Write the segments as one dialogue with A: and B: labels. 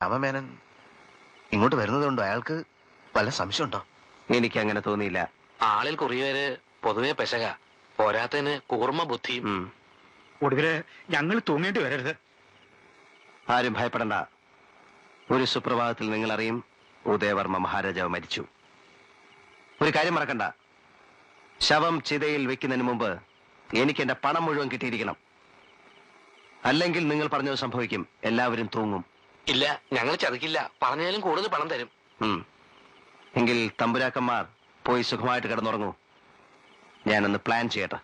A: രാമമേനൻ ഇങ്ങോട്ട് വരുന്നതുകൊണ്ടോ അയാൾക്ക് വല്ല സംശയമുണ്ടോ?
B: എനിക്ക് അങ്ങനെ തോന്നിയില്ല.
C: ആളിൽ കുറിയവര് പൊതുവെ പെശക, പോരാത്തതിന് കൂർമ്മ ബുദ്ധിയും.
D: ഒടുവില് ഞങ്ങൾ തൂങ്ങേണ്ടി വരരുത്.
B: ആരും ഭയപ്പെടണ്ട. ഒരു സുപ്രഭാതത്തിൽ നിങ്ങൾ അറിയും ഉദയവർമ്മ മഹാരാജാവ് മരിച്ചു. ഒരു കാര്യം മറക്കണ്ട, ശവം ചിതയിൽ വെക്കുന്നതിന് മുമ്പ് എനിക്ക് എന്റെ പണം മുഴുവൻ കിട്ടിയിരിക്കണം. അല്ലെങ്കിൽ നിങ്ങൾ പറഞ്ഞത് സംഭവിക്കും, എല്ലാവരും തൂങ്ങും.
C: ഇല്ല, ഞങ്ങൾ ചതിക്കില്ല. പറഞ്ഞാലും കൂടുതൽ പണം തരും.
B: എങ്കിൽ തമ്പുരാക്കന്മാർ പോയി സുഖമായിട്ട് കിടന്നുറങ്ങൂ. ഞാനൊന്ന് പ്ലാൻ ചെയ്യട്ടെ.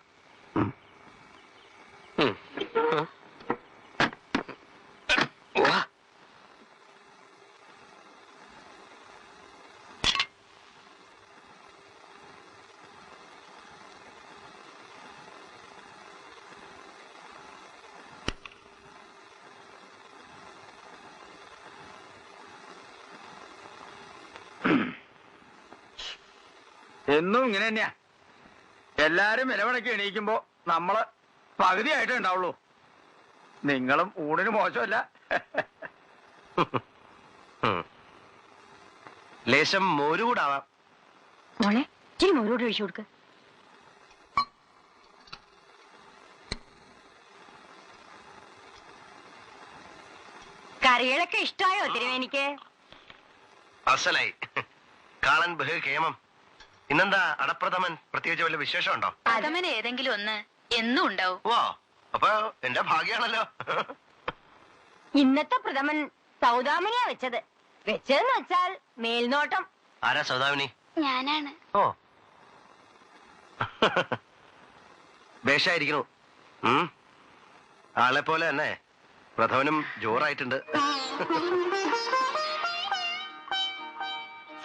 D: എന്നും ഇങ്ങനെ തന്നെയാ. എല്ലാരും ഇലവണക്ക് എണീക്കുമ്പോ നമ്മള് പകുതിയായിട്ടേ ഉണ്ടാവുള്ളൂ. നിങ്ങളും ഊണിന് മോശമല്ല.
B: ലേശം മോരുകൂടാവാം.
E: മോളെ ഇച്ചിരി മോരോട് ഒഴിച്ചു കൊടുക്ക്. കറികളൊക്കെ ഇഷ്ടമായോ തിരുവേനിക്ക്?
B: അസലായി. കാളൻ ബഹു കേമം. ഇന്നെന്താ അടപ്രഥമൻ? പ്രത്യേകിച്ച് വല്ല വിശേഷമുണ്ടോ?
E: പ്രഥമൻ ഏതെങ്കിലും ഒന്ന് എന്നും ഉണ്ടാവും.
B: ഓ, അപ്പൊ എന്റെ ഭാഗ്യാണല്ലോ.
E: ഇന്നത്തെ പ്രഥമൻ സൗദാമിനിയാ വെച്ചത്. വെച്ചതെന്ന് വെച്ചാൽ മേൽനോട്ടം.
B: ആരാ സൗദാമിനി?
E: ഞാനാണ്.
B: ഓ, വേഷായിരിക്കണു. ആളെ പോലെ തന്നെ പ്രഥമനും ജോറായിട്ടുണ്ട്.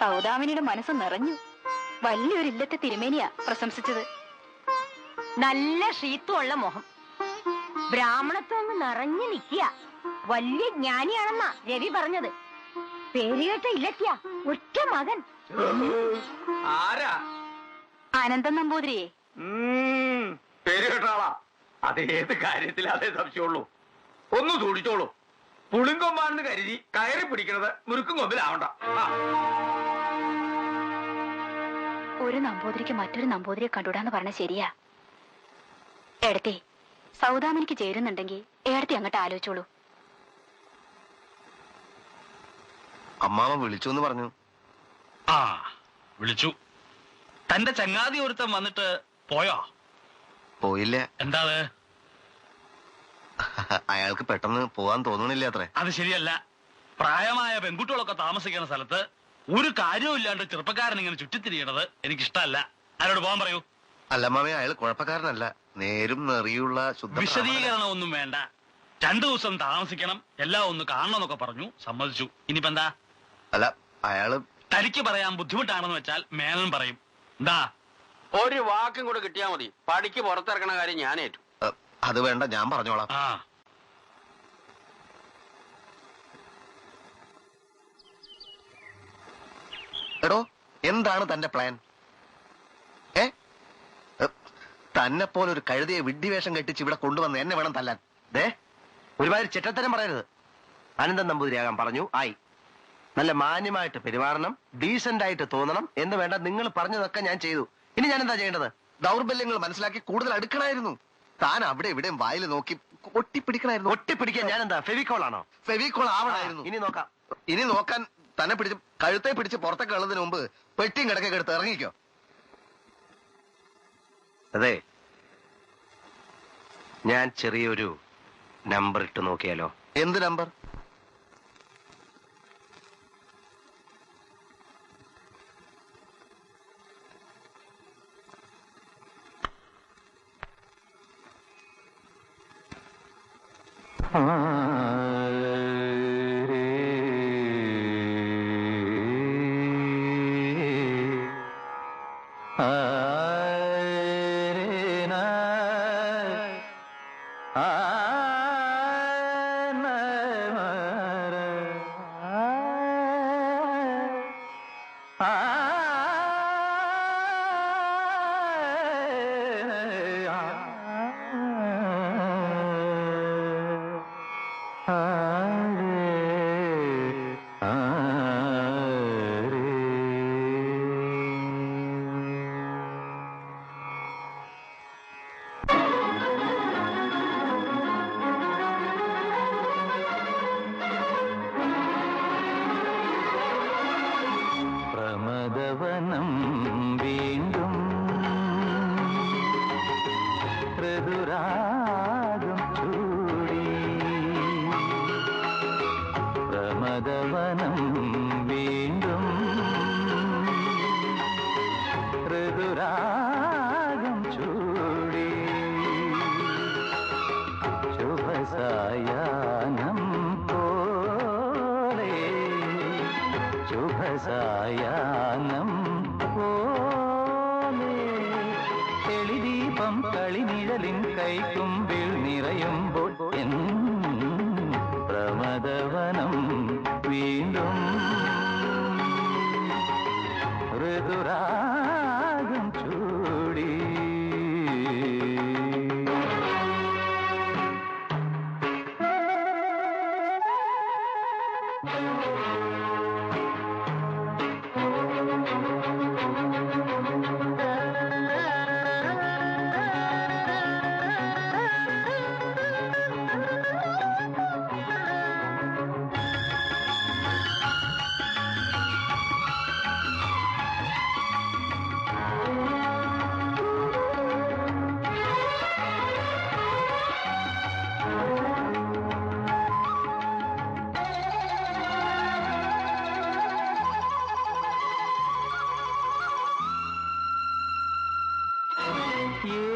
E: സൗദാമിനിയുടെ മനസ്സ് നിറഞ്ഞു. വലിയൊരു ഇല്ലത്തെ തിരുമേനിയാ പ്രശംസിച്ചത്. നല്ല ഷീത്തുള്ള മുഖം, ബ്രാഹ്മണത്വം നിറഞ്ഞു നിൽക്കുക. വലിയ ജ്ഞാനിയാണെന്നാ രവി പറഞ്ഞത്. പേരുകേട്ട ഇല്ലത്തിയ ഒറ്റ മകൻ.
D: ആരാ?
E: അനന്തൻ നമ്പൂതിരിയെ.
D: പേര് കേട്ടാളാ. അത് ഏത് കാര്യത്തിൽ അതേ സംശയമുള്ളൂ. ഒന്ന് സൂക്ഷിച്ചോളൂ. പുളിങ്കൊമ്പാണെന്ന് കരുതി കയറി പിടിക്കണത് മുറുക്കും കൊമ്പിലാവണ്ട.
E: ഒരു നമ്പൂതിരിക്ക് മറ്റൊരു നമ്പൂതിരിയെ കണ്ടുകൂടാന്ന് പറഞ്ഞ ശരിയാ. ഏടത്തെ സൗദാമിനിക്ക് ചേരുന്നുണ്ടെങ്കിൽ ഏടത്തെ അങ്ങോട്ട് ആലോചിച്ചോളൂ.
A: അമ്മാവ വിളിച്ചു എന്ന് പറഞ്ഞു.
F: ആ, വിളിച്ചു. തന്റെ ചങ്ങാതി ഒരുത്തൻ വന്നിട്ട് പോയോ?
A: പോയില്ല.
F: എന്താ
A: അയാൾക്ക് പെട്ടെന്ന് പോവാൻ തോന്നണില്ല അത്രേ.
F: അത് ശരിയല്ല. പ്രായമായ പെൺകുട്ടികളൊക്കെ താമസിക്കുന്ന സ്ഥലത്ത് ഒരു കാര്യവും ഇല്ലാണ്ട് ചെറുപ്പക്കാരൻ ഇങ്ങനെ ചുറ്റിത്തിരിയണത് എനിക്കിഷ്ടമല്ല. ആരോട് പോകാൻ പറയൂ.
A: അല്ല മാമേ, അയാൾ കുഴപ്പക്കാരനല്ല. നേരും നെറിയുള്ള ശുദ്ധ.
F: വിശദീകരണം ഒന്നും വേണ്ട. 2 ദിവസം താമസിക്കണം, എല്ലാം ഒന്ന് കാണണമെന്നൊക്കെ പറഞ്ഞു. സമ്മതിച്ചു. ഇനിയിപ്പോ എന്താ?
A: അല്ല, അയാള്
F: തനിക്ക് പറയാൻ ബുദ്ധിമുട്ടാണെന്ന് വെച്ചാൽ മേനൻ പറയും. എന്താ?
C: ഒരു വാക്കും കൂടെ കിട്ടിയാ മതി. പടിക്ക് പുറത്തിറക്കണ കാര്യം ഞാൻ ഏറ്റു.
A: അത് വേണ്ട, ഞാൻ പറഞ്ഞോളാം.
F: ആ,
A: എടോ, എന്താണ് തന്റെ പ്ലാൻ? തന്നെ പോലെ ഒരു കഴുതിയെ വിഡ്ഢിവേഷം കെട്ടിച്ച് ഇവിടെ കൊണ്ടുവന്ന് എന്നെ വേണം തല്ലാൻ.
B: ഒരുമാതിരി ചെറ്റത്തരം പറയരുത്. അനന്തൻ നമ്പൂതിരിയാകാൻ പറഞ്ഞു, ആയി. നല്ല മാന്യമായിട്ട് പെരുമാറണം, ഡീസന്റ് ആയിട്ട് തോന്നണം എന്ന് വേണ്ട. നിങ്ങൾ പറഞ്ഞതൊക്കെ ഞാൻ ചെയ്തു. ഇനി ഞാൻ എന്താ ചെയ്യേണ്ടത്?
A: ദൗർബല്യങ്ങൾ മനസ്സിലാക്കി കൂടുതൽ അടുക്കണായിരുന്നു. താൻ അവിടെ ഇവിടെയും വായിൽ നോക്കി ഒട്ടിപ്പിടിക്കണായിരുന്നു.
B: ഒട്ടിപ്പിടിക്കാൻ ഞാൻ എന്താ ഫെവിക്കോൾ ആണോ?
A: ഫെവിക്കോൾ ആവണായിരുന്നു.
B: ഇനി നോക്കാം.
A: ഇനി നോക്കാൻ തന്നെ പിടിച്ച് കഴുത്തെ പിടിച്ച് പുറത്തേക്ക് ഉള്ളതിന് മുമ്പ് പെട്ടിയും കിടക്കൊക്കെ എടുത്ത് ഇറങ്ങിക്കോ.
B: അതെ, ഞാൻ ചെറിയൊരു നമ്പർ ഇട്ട് നോക്കിയാലോ?
A: എന്ത് നമ്പർ?
G: പ്രമദവനം വീണ്ടും ഋതുരാഗം ചൂടി പ്രമദവനം വീണ്ടും ഋതുരാഗം ചൂടി ശുഭസായാനം പോലെ ശുഭസായാനം പോലെ തെളിദീപം കളിനിഴലിൻ കൈക്കുമ്പിൽ നിറയുമ്പോൾ എൻ പ്രമദവനം വീണ്ടും ഋതുരാഗം ചൂടി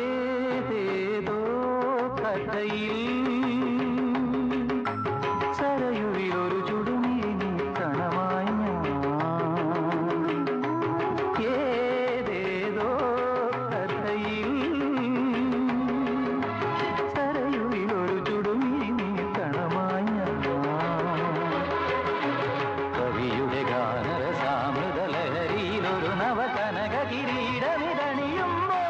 G: ഏതേതോ കഥയിൽ സരയുവിലൊരു ചുടുമീനി കണമായി ഞാൻ ഏതേതോ കഥയിൽ സരയുവിലൊരു ചുടുമീനി കണമായി ഞാൻ കവിയുടെ ഗാനരസാമൃതലഹരിയിലൊരു നവകനക കിരീടമിതണിയുമ്പോ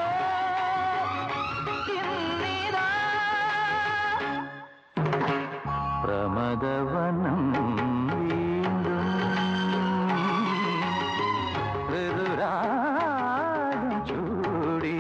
G: പ്രമദവനം വീണ്ടും ഋതുരാഗം ചൂടി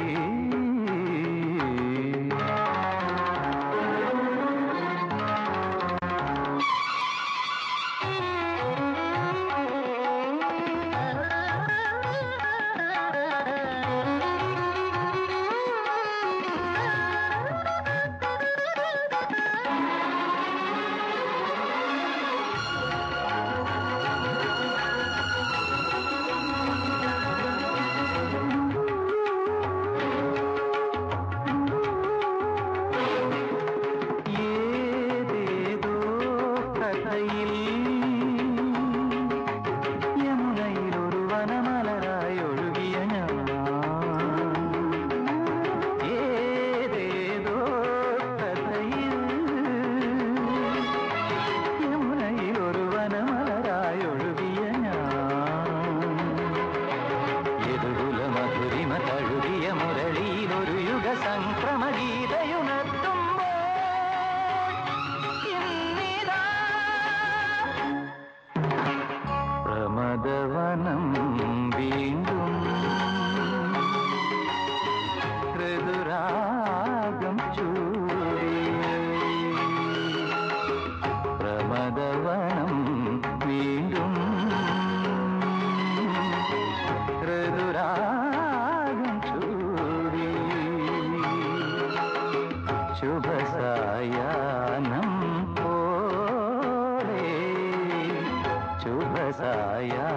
G: ഏതേതോ കഥയിൽ യമുനയിലൊരു വനമലരായി ഒഴുകിയ ഞാൻ ഏതേതോ കഥയിൽ യമുനയിലൊരു വനമലരായി ഒഴുകിയ ഞാൻ യദുകുല മധുരിമ തഴുകിയ മുരളിയിലൊരു യുഗ സംക്രമ ഗീതയുണർത്തുമ്പോൾ ഇന്നിതാ പ്രമദവനം വീണ്ടും ഋതുരാഗം ചൂടി പ്രമദവനം വീണ്ടും ഋതുരാഗം ചൂടി ശുഭസായാനം പോലെ ശുഭസായാനം